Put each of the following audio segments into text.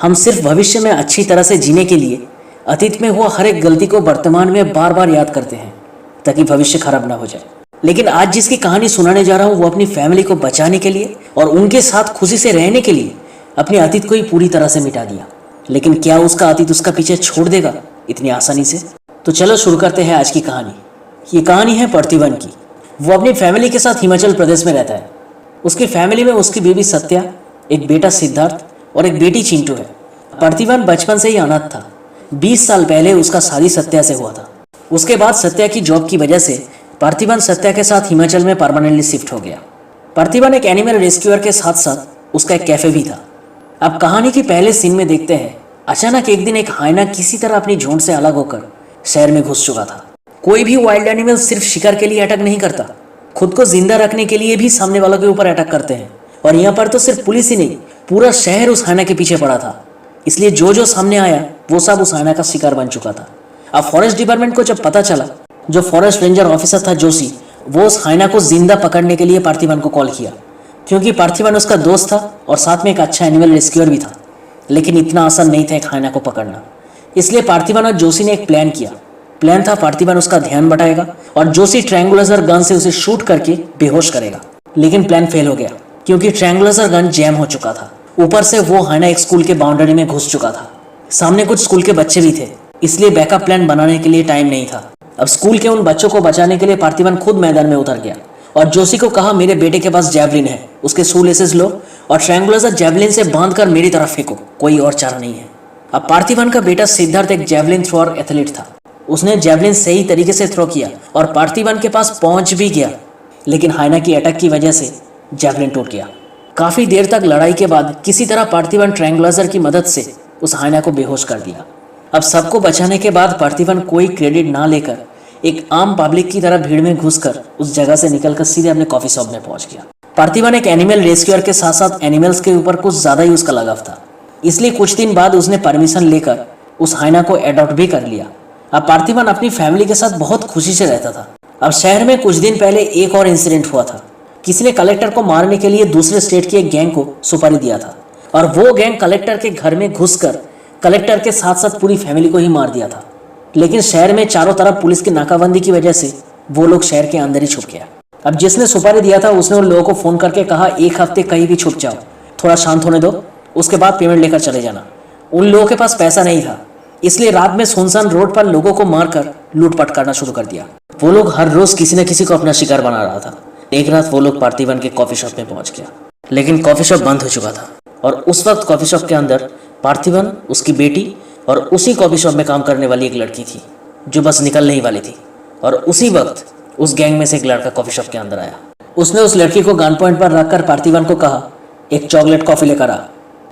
हम सिर्फ भविष्य में अच्छी तरह से जीने के लिए अतीत में हुआ हर एक गलती को वर्तमान में बार बार याद करते हैं ताकि भविष्य खराब ना हो जाए। लेकिन आज जिसकी कहानी सुनाने जा रहा हूँ वो अपनी फैमिली को बचाने के लिए और उनके साथ खुशी से रहने के लिए अपने अतीत को ही पूरी तरह से मिटा दिया। लेकिन क्या उसका अतीत उसका पीछे छोड़ देगा इतनी आसानी से? तो चलो शुरू करते हैं आज की कहानी। ये कहानी है पार्थिवन की। वो अपनी फैमिली के साथ हिमाचल प्रदेश में रहता है। उसकी फैमिली में उसकी बीवी सत्या, एक बेटा सिद्धार्थ और एक बेटी चिंटू है। पार्थिवन बचपन से ही अनाथ था। 20 साल पहले उसका शादी सत्या से हुआ था। उसके बाद सत्या की जॉब की वजह से पार्थिवन सत्या के साथ हिमाचल में परमानेंटली शिफ्ट हो गया। पार्थिवन एक एनिमल रेस्क्यूअर के साथ साथ उसका एक कैफे भी था। अब कहानी के पहले सीन में देखते हैं, अचानक एक दिन एक हाइना किसी तरह अपनी झुंड से अलग होकर शहर में घुस चुका था। कोई भी वाइल्ड एनिमल सिर्फ शिकार के लिए अटैक नहीं करता, खुद को जिंदा रखने के लिए भी सामने वालों के ऊपर अटैक करते हैं। और यहाँ पर तो सिर्फ पुलिस ही नहीं, पूरा शहर उस हाइना के पीछे पड़ा था। इसलिए जो सामने आया वो सब उस हाइना का शिकार बन चुका था। अब फॉरेस्ट डिपार्टमेंट को जब पता चला, जो फॉरेस्ट रेंजर ऑफिसर था जोशी, वो उस हाइना को जिंदा पकड़ने के लिए पार्थिवन को कॉल किया, क्योंकि पार्थिवन उसका दोस्त था और साथ में एक अच्छा एनिमल रेस्क्यूअर भी था। लेकिन इतना आसान नहीं था एक हाइना को पकड़ना। इसलिए पार्थिवन और जोशी ने एक प्लान किया। प्लान था पार्थिवन उसका ध्यान बटाएगा और जोशी ट्रायंगुलर गन से उसे शूट करके बेहोश करेगा। लेकिन प्लान फेल हो गया क्योंकि ट्रायंगुलर गन जैम हो चुका था। ऊपर से वो हाइना एक स्कूल के बाउंड्री में घुस चुका था। सामने कुछ स्कूल के बच्चे भी थे, इसलिए बैकअप प्लान बनाने के लिए टाइम नहीं था। अब स्कूल के उन बच्चों को बचाने के लिए पार्थिवन खुद मैदान में उतर गया और जोशी को कहा, मेरे बेटे के पास जैवलिन है, उसके शू लेसेस लो और ट्रायंगुलर जैवलिन से बांधकर मेरी तरफ फेंको, कोई और चारा नहीं है। अब पार्थिवन का बेटा सिद्धार्थ एक जैवलिन थ्रोअर एथलीट था। उसने जैवलिन सही तरीके से थ्रो किया और पार्थिवन के पास पहुंच भी गया। लेकिन हाइना की अटैक की वजह से जैवलिन टूट गया। काफी देर तक लड़ाई के बाद किसी तरह पार्थिवन ट्रायंगुलर की मदद से उस हाइना को बेहोश कर दिया। अब सबको बचाने के बाद पार्थिवन कोई क्रेडिट ना लेकर एक आम पब्लिक की तरह भीड़ में घुसकर उस जगह से निकलकर सीधे अपने कॉफी शॉप में पहुंच गया। पार्थिवन एक एनिमल रेस्क्यूअर के साथ साथ एनिमल्स के ऊपर कुछ ज्यादा ही उसका लगाव था, इसलिए कुछ दिन बाद उसने परमिशन लेकर उस हाइना को एडॉप्ट भी कर लिया। अब पार्थिवन अपनी फैमिली के साथ बहुत खुशी से रहता था। अब शहर में कुछ दिन पहले एक और इंसिडेंट हुआ था। किसी ने कलेक्टर को मारने के लिए दूसरे स्टेट की एक गैंग को सुपारी दिया था और वो गैंग कलेक्टर के घर में घुसकर कलेक्टर के साथ साथ पूरी फैमिली को ही मार दिया था। लेकिन शहर में चारों तरफ पुलिस की नाकाबंदी की वजह से वो लोग शहर के अंदर ही छुप गया। अब जिसने सुपारी दिया था उसने उन लोगों को फोन करके कहा, 1 हफ्ते कहीं भी छुप जाओ, थोड़ा शांत होने दो, उसके बाद पेमेंट लेकर चले जाना। उन लोगों के पास पैसा नहीं था, इसलिए रात में सुनसान रोड पर लोगों को मारकर लूटपाट करना शुरू कर दिया। वो लोग हर रोज किसी न किसी को अपना शिकार बना रहा था। एक रात वो लोग पार्थिवन के कॉफी शॉप में पहुंच गया, लेकिन कॉफी शॉप बंद हो चुका था। और उस वक्त कॉफी शॉप के अंदर पार्थिवन, उसकी बेटी और उसी कॉफी शॉप में काम करने वाली एक लड़की थी जो बस निकलने ही वाली थी। और उसी वक्त उस गैंग में से एक लड़का कॉफी शॉप के अंदर आया। उसने उस लड़की को गन पॉइंट पर रखकर पार्थिवन को कहा, एक चॉकलेट कॉफी लेकर आ।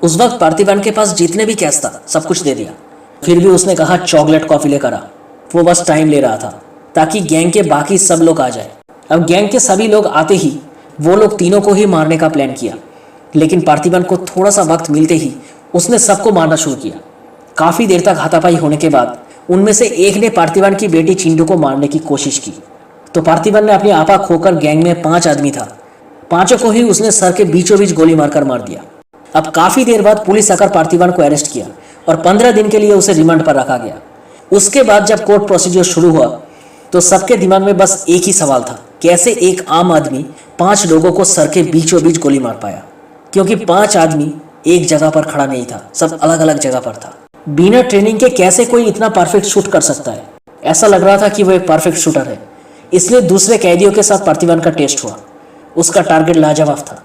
उस वक्त पार्थिवन के पास जितने भी कैश था सब कुछ दे दिया। फिर भी उसने कहा, चॉकलेट कॉफी लेकर आ। वो बस टाइम ले रहा था ताकि गैंग के बाकी सब लोग आ जाए। अब गैंग के सभी लोग आते ही वो लोग तीनों को ही मारने का प्लान किया। लेकिन पार्थिवन को थोड़ा सा वक्त मिलते ही उसने सबको मारना शुरू किया। काफी देर तक हाथापाई होने के बाद उनमें से एक ने पार्थिवन की बेटी चिंटू को मारने की कोशिश की, तो पार्थिवन ने अपनी आपा खोकर, गैंग में 5 आदमी था, पांचों को ही उसने सर के बीचों बीच गोली मारकर मार दिया। अब काफी देर बाद पुलिस आकर पार्थिवन को अरेस्ट किया और 15 दिन के लिए उसे रिमांड पर रखा गया। उसके बाद जब कोर्ट प्रोसीजर शुरू हुआ तो सबके दिमाग में बस एक ही सवाल था, कैसे एक आम आदमी 5 लोगों को सर के बीचों बीच गोली मार पाया, क्योंकि 5 आदमी एक जगह पर खड़ा नहीं था, सब अलग अलग जगह पर था। बिना ट्रेनिंग के कैसे कोई इतना परफेक्ट शूट कर सकता है? ऐसा लग रहा था कि वो एक परफेक्ट शूटर है। इसलिए दूसरे कैदियों के साथ पार्थिवन का टेस्ट हुआ। उसका टारगेट लाजवाब था,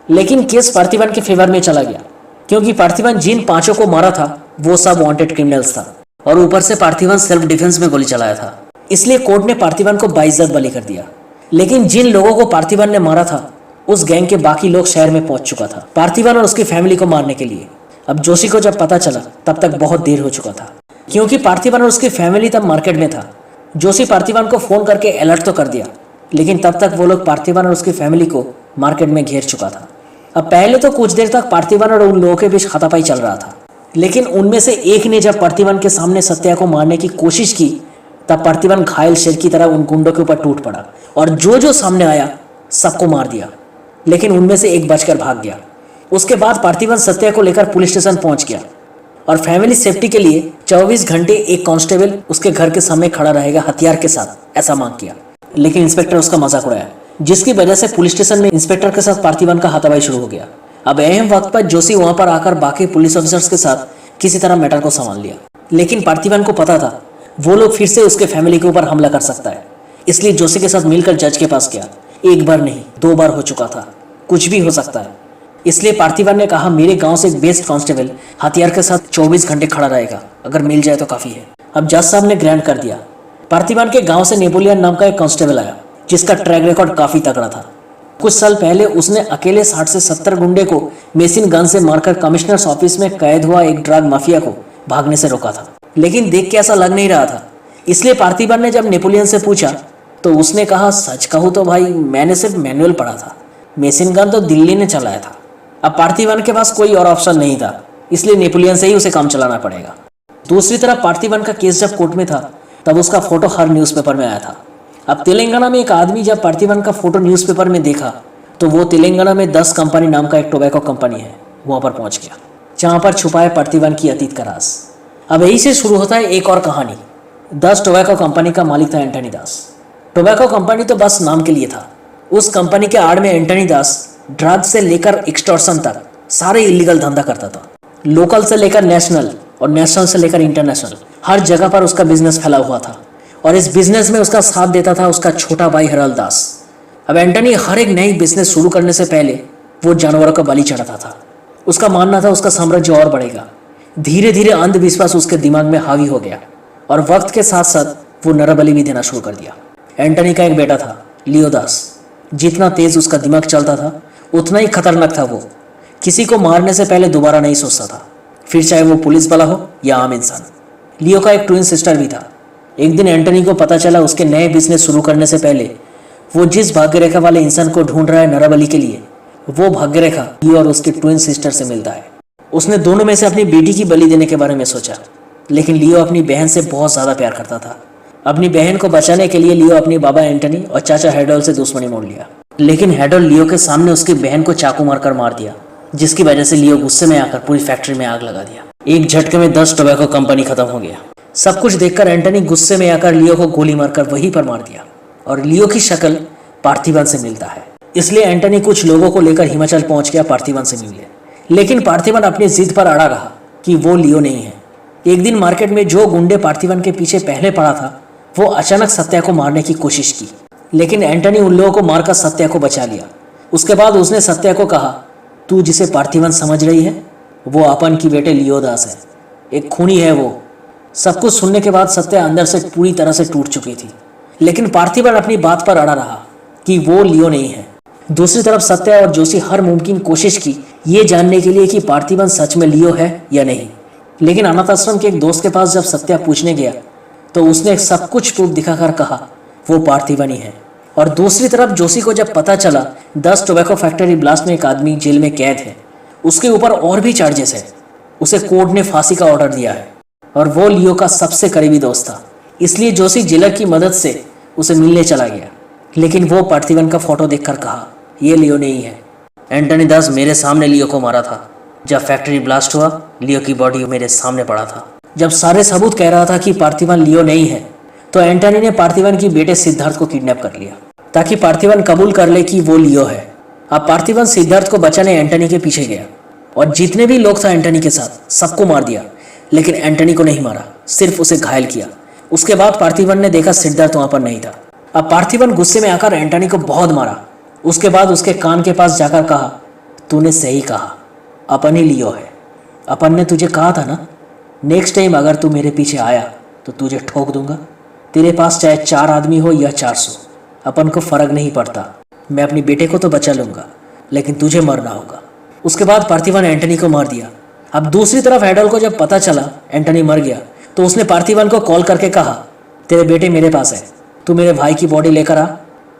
लेकिन केस पार्थिवन के फेवर में चला गया, क्योंकि पार्थिवन जिन 5 को मारा था वो सब वांटेड क्रिमिनल्स था और ऊपर से पार्थिवन सेल्फ डिफेंस में गोली चलाया था। इसलिए कोर्ट ने पार्थिवन को बाइज्जत बरी कर दिया। लेकिन जिन लोगों को पार्थिवन ने मारा था उस गैंग के बाकी लोग शहर में पहुंच चुका था पार्थिवन और उसकी फैमिली को मारने के लिए। अब जोशी को जब पता चला तब तक बहुत देर हो चुका था, क्योंकि पार्थिवन और उसकी फैमिली तब मार्केट में था। जोशी पार्थिवन को फोन करके अलर्ट तो कर दिया, लेकिन तब तक वो लोग पार्थिवन और उसकी फैमिली को मार्केट में घेर चुका था। अब पहले तो कुछ देर तक पार्थिवन और उन लोगों के बीच हाथापाई चल रहा था, लेकिन उनमें से एक ने जब पार्थिवन के सामने सत्या को मारने की कोशिश की तब पार्थिवन घायल शेर की तरह उन गुंडों के ऊपर टूट पड़ा और जो सामने आया सबको मार दिया। लेकिन उनमें से एक बचकर भाग गया। उसके बाद पार्थिवन सत्या को लेकर पुलिस स्टेशन पहुंच गया और फैमिली सेफ्टी के लिए 24 घंटे एक कांस्टेबल उसके घर के सामने खड़ा रहेगा हथियार के साथ, ऐसा मांग किया। लेकिन इंस्पेक्टर उसका मजाक उड़ाया, जिसकी वजह से पुलिस स्टेशन में इंस्पेक्टर के साथ पार्थिवन का हाथापाई शुरू हो गया। अब अहम वक्त पर जोशी वहां पर आकर बाकी पुलिस ऑफिसर्स के साथ किसी तरह मैटर को संभाल लिया। लेकिन पार्थिवन को पता था वो लोग फिर से उसके फैमिली के ऊपर हमला कर सकता है, इसलिए जोशी के साथ मिलकर जज के पास गया। एक बार नहीं 2 बार हो चुका था, कुछ भी हो सकता है। इसलिए पार्थिवन ने कहा मेरे गांव से एक बेस्ट कांस्टेबल हथियार के साथ 24 घंटे खड़ा रहेगा, अगर मिल जाए तो काफी है। अब जज साहब ने ग्रांट कर दिया। पार्थिवन के गांव से नेपोलियन नाम का एक कांस्टेबल आया, जिसका ट्रैक रिकॉर्ड काफी तगड़ा था। कुछ साल पहले उसने अकेले 60 से 70 गुंडे को मेसिन गन से मारकर कमिश्नर्स ऑफिस में कैद हुआ एक ड्रग माफिया को भागने से रोका था। लेकिन देख के ऐसा लग नहीं रहा था, इसलिए पार्थिवन ने जब नेपोलियन से पूछा तो उसने कहा सच कहूँ तो भाई मैंने सिर्फ मैनुअल पढ़ा था, मेसिन गन तो दिल्ली ने चलाया था। अब पार्थिवन के पास कोई और ऑप्शन नहीं था, इसलिए नेपोलियन से ही उसे काम चलाना पड़ेगा। दूसरी तरफ पार्थिवन का केस जब कोर्ट में था तब उसका फोटो हर न्यूज़पेपर में आया था। अब तेलंगाना में एक आदमी जब पार्थिवन का फोटो न्यूज़पेपर में देखा तो वो तेलंगाना में 10 कंपनी नाम का एक टोबैको कंपनी है, वहां पर पहुंच गया, जहां पर छुपा है पार्थिवन की अतीत का राज। अब यही से शुरू होता है एक और कहानी। 10 टोबैको कंपनी का मालिक था एंटनी दास। टोबैको कंपनी तो बस नाम के लिए था। उस कंपनी के आड़ में एंटनी दास ड्रग से लेकर एक्सटॉर्शन तक सारे इलीगल धंधा करता था। लोकल से लेकर नेशनल और नेशनल से लेकर इंटरनेशनल हर जगह पर उसका बिजनेस फैला हुआ था, और इस बिजनेस में उसका साथ देता था उसका छोटा भाई हरल दास। अब एंटनी हर एक नई बिजनेस शुरू करने से पहले वो जानवरों का बलि चढ़ाता था। उसका मानना था उसका साम्राज्य और बढ़ेगा। धीरे धीरे अंधविश्वास उसके दिमाग में हावी हो गया और वक्त के साथ साथ वो नरबलि भी देना शुरू कर दिया। एंटनी का एक बेटा था लियो दास। जितना तेज उसका दिमाग चलता था उतना ही खतरनाक था वो। किसी को मारने से पहले दोबारा नहीं सोचता था, फिर चाहे वो पुलिस वाला हो या आम इंसान। लियो का एक ट्विन सिस्टर भी था। एक दिन एंटनी को पता चला उसके नए बिजनेस शुरू करने से पहले वो जिस भाग्य रेखा वाले इंसान को ढूंढ रहा है नरबलि के लिए, वो भाग्य रेखा लियो और उसकी ट्विन सिस्टर से मिलता है। उसने दोनों में से अपनी बेटी की बलि देने के बारे में सोचा, लेकिन लियो अपनी बहन से बहुत ज्यादा प्यार करता था। अपनी बहन को बचाने के लिए लियो अपने बाबा एंटनी और चाचा हेडोल से दुश्मनी मोड़ लिया। लेकिन हेडोल लियो के सामने उसकी बहन को चाकू मारकर मार दिया, जिसकी वजह से लियो गुस्से में आकर पूरी फैक्ट्री में आग लगा दिया। एक झटके में 10 टोबैको कंपनी खत्म हो गया। सब कुछ देखकर एंटनी गुस्से में आकर लियो को गोली मारकर वहीं पर मार दिया, और लियो की शक्ल पार्थिवन से मिलता है। इसलिए एंटनी कुछ लोगों को लेकर हिमाचल पहुंच गया पार्थिवन से मिलने। लेकिन पार्थिवन अपनी जिद पर अड़ा रहा कि वो लियो नहीं है। एक दिन मार्केट में जो गुंडे पार्थिवन के पीछे पहले पड़ा था वो अचानक सत्या को मारने की कोशिश की, लेकिन एंटनी उन लोगों को मारकर सत्या को बचा लिया। उसके बाद उसने सत्या को कहा, तू जिसे पार्थिवन समझ रही है वो अपन की बेटे लियो दास है, एक खूनी है वो। सब कुछ सुनने के बाद सत्या अंदर से पूरी तरह से टूट चुकी थी, लेकिन पार्थिवन अपनी बात पर अड़ा रहा कि वो लियो नहीं है। दूसरी तरफ सत्या और जोशी हर मुमकिन कोशिश की ये जानने के लिए कि पार्थिवन सच में लियो है या नहीं। लेकिन अनाथ आश्रम के एक दोस्त के पास जब सत्या पूछने गया तो उसने सब कुछ प्रूफ दिखाकर कहा वो पार्थिवन ही है। और दूसरी तरफ जोशी को जब पता चला 10 टोबैको फैक्ट्री ब्लास्ट में एक आदमी जेल में कैद है, उसके ऊपर और भी चार्जेस है, उसे कोर्ट ने फांसी का ऑर्डर दिया है, और वो लियो का सबसे करीबी दोस्त था। इसलिए जोशी जेलर की मदद से उसे मिलने चला गया। लेकिन वो पार्थिवन का फोटो देखकर कहा ये लियो नहीं है। एंटनी दास मेरे सामने लियो को मारा था। जब फैक्ट्री ब्लास्ट हुआ लियो की बॉडी मेरे सामने पड़ा था। जब सारे सबूत कह रहा था कि पार्थिवन लियो नहीं है तो एंटनी ने पार्थिवन की बेटे सिद्धार्थ को किडनैप कर लिया ताकि पार्थिवन कबूल कर ले कि वो लियो है। अब पार्थिवन सिद्धार्थ को बचाने एंटनी के पीछे गया और जितने भी लोग था एंटनी के साथ सबको मार दिया, लेकिन एंटनी को नहीं मारा, सिर्फ उसे घायल किया। उसके बाद पार्थिवन ने देखा सिद्धार्थ वहां पर नहीं था। अब पार्थिवन गुस्से में आकर एंटनी को बहुत मारा। उसके बाद उसके कान के पास जाकर कहा तूने सही कहा, अपन ही लियो है। अपन ने तुझे कहा था ना, नेक्स्ट टाइम अगर तू मेरे पीछे आया तो तुझे ठोक दूंगा। तेरे पास चाहे 4 आदमी हो या 400, अपन को फर्क नहीं पड़ता। मैं अपनी बेटे को तो बचा लूंगा, लेकिन तुझे मरना होगा। उसके बाद पार्थिवन एंटनी को मार दिया। अब दूसरी तरफ हेडोल को जब पता चला एंटनी मर गया तो उसने पार्थिवन को कॉल करके कहा तेरे बेटे मेरे पास है, तू मेरे भाई की बॉडी लेकर आ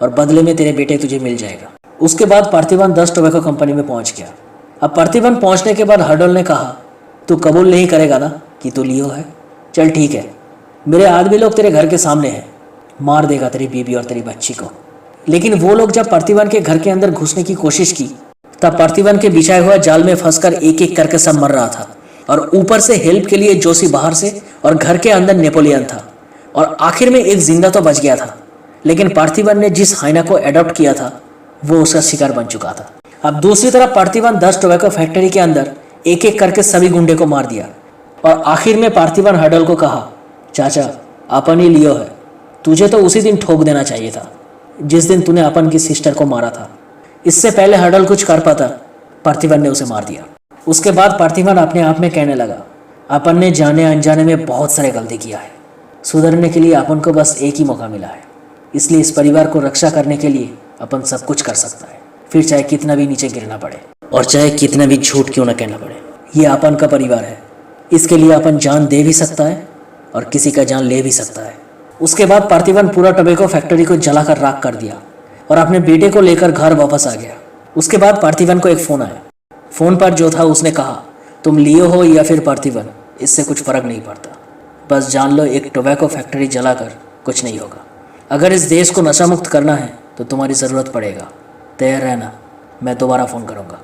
और बदले में तेरे बेटे तुझे मिल जाएगा। उसके बाद पार्थिवन 10 टोबैको कंपनी में पहुंच गया। अब पार्थिवन पहुंचने के बाद हेडोल ने कहा तू कबूल नहीं करेगा ना कि तू लियो है? चल ठीक है, मेरे आदमी लोग तेरे घर के सामने हैं, मार देगा तेरी बीबी और तेरी बच्ची को। लेकिन वो लोग जब पार्थिवन के घर के अंदर घुसने की कोशिश की तब पार्थिवन के बिछाए हुए जाल में फंसकर एक एक करके सब मर रहा था। और ऊपर से हेल्प के लिए जोशी बाहर से और घर के अंदर नेपोलियन था। और आखिर में एक जिंदा तो बच गया था, लेकिन पार्थिवन ने जिस हाइना को अडॉप्ट किया था वो उसका शिकार बन चुका था। अब दूसरी तरफ पार्थिवन 10 टोबैको फैक्ट्री के अंदर एक एक करके सभी गुंडे को मार दिया और आखिर में पार्थिवन हडल को कहा, चाचा अपन ही लियो है, तुझे तो उसी दिन ठोक देना चाहिए था जिस दिन तूने अपन की सिस्टर को मारा था। इससे पहले हडल कुछ कर पाता, पार्थिवन ने उसे मार दिया। उसके बाद पार्थिवन अपने आप में कहने लगा, अपन ने जाने अनजाने में बहुत सारे गलती किया है, सुधरने के लिए अपन को बस एक ही मौका मिला है, इसलिए इस परिवार को रक्षा करने के लिए अपन सब कुछ कर सकता है, फिर चाहे कितना भी नीचे गिरना पड़े और चाहे कितना भी झूठ क्यों ना कहना पड़े। ये अपन का परिवार है, इसके लिए अपन जान दे भी सकता है और किसी का जान ले भी सकता है। उसके बाद पार्थिवन पूरा टोबैको फैक्ट्री को जलाकर राख कर दिया और अपने बेटे को लेकर घर वापस आ गया। उसके बाद पार्थिवन को एक फ़ोन आया। फ़ोन पर जो था उसने कहा, तुम लियो हो या फिर पार्थिवन, इससे कुछ फ़र्क नहीं पड़ता, बस जान लो एक टोबैको फैक्ट्री जलाकर कुछ नहीं होगा। अगर इस देश को नशा मुक्त करना है तो तुम्हारी ज़रूरत पड़ेगा, तैयार रहना, मैं दोबारा फ़ोन करूँगा।